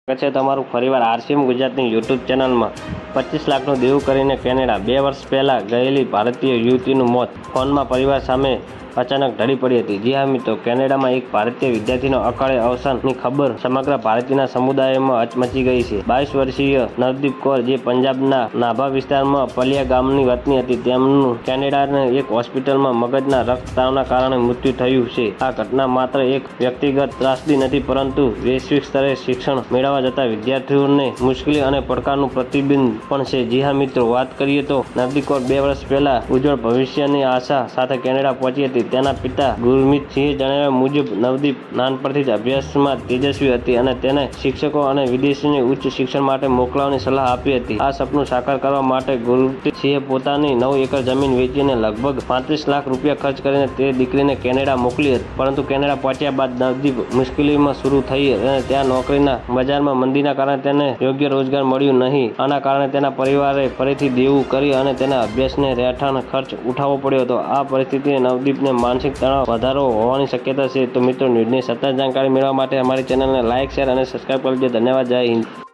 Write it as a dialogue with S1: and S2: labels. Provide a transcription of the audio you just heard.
S1: છે તમારું ફરીવાર આરસીએમ ગુજરાતની યુટ્યુબ ચેનલમાં 25 લાખનું દેવું કરીને કેનેડા 2 વર્ષ પહેલા ગયેલી ભારતીય યુવતીનું મોત ફોનમાં પરિવાર સામે અચાનક ઢળી પડી હતી। જી હા મિત્રો, કેનેડામાં એક ભારતીય વિદ્યાર્થીનો અકાળે અવસાનની ખબર સમગ્ર ભારતીય સમુદાયમાં હચમચી ગઈ છે। 22 વર્ષીય નવદીપ કૌર, જે પંજાબના નાભા વિસ્તારમાં પલિયા ગામની વતની હતી, તેમનું કેનેડાની એક હોસ્પિટલમાં મગજના રક્તસ્રાવના કારણે મૃત્યુ થયું છે। આ ઘટના માત્ર એક વ્યક્તિગત ત્રાસદી નથી, પરંતુ વૈશ્વિક સ્તરે શિક્ષણ મેળવવા જતા વિદ્યાર્થીઓને મુશ્કેલી અને પડકારનું પ્રતિબિંબ પણ છે। જી હા મિત્રો, વાત કરીએ તો નવદીપ કૌર 2 વર્ષ પહેલા ઉજ્જવળ ભવિષ્યની આશા સાથે કેનેડા પહોંચી હતી। તેના પિતા ગુરમીત સિંહે જણાવ્યા મુજબ નવદીપ નાનપણથી જ અભ્યાસમાં તેજસ્વી હતી અને તેને શિક્ષકો અને વિદેશની ઉચ્ચ શિક્ષણ માટે મોકલવાની સલાહ આપી હતી। આ સપનું સાકાર કરવા માટે ગુરમીત સિંહે પોતાની 9 એકર જમીન વેચીને લગભગ 35 લાખ રૂપિયા ખર્ચ કરીને તે દીકરીને કેનેડા મોકલી હતી। પરંતુ કેનેડા પહોંચ્યા બાદ નવદીપ મુશ્કેલીમાં શરૂ થઈ અને ત્યાં નોકરીના બજારમાં મંદીના કારણે તેને યોગ્ય રોજગાર મળ્યું નહીં। આના કારણે તેના પરિવારે ફરીથી દેવું કરી અને તેના અભ્યાસને રહેઠાણ ખર્ચ ઉઠાવવો પડ્યો હતો। આ પરિસ્થિતિએ નવદીપને માનસિક તણાવ વધારો હોવાની શક્યતા છે। તો મિત્રો, ન્યૂઝની સતત જાણકારી મેળવવા માટે અમારી ચેનલને લાઇક, શેર અને સબસ્ક્રાઇબ કરજો। ધન્યવાદ। જય હિન્દ।